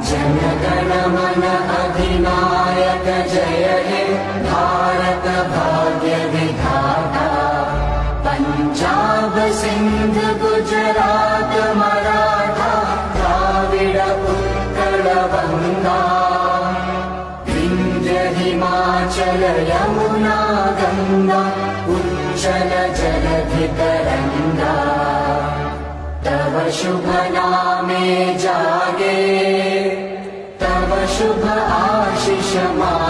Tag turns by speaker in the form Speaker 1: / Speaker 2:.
Speaker 1: जनगण मन अधिनायक जय हे भारत भाग्य विधाता। पंजाब सिंध गुजरात मराठा द्राविड उत्कल बंगा। विंध्य हिमाचल यमुना गंगा उच्चल जलधि तरंगा। तव शुभ नामे जागे, तव शुभ आशीष मा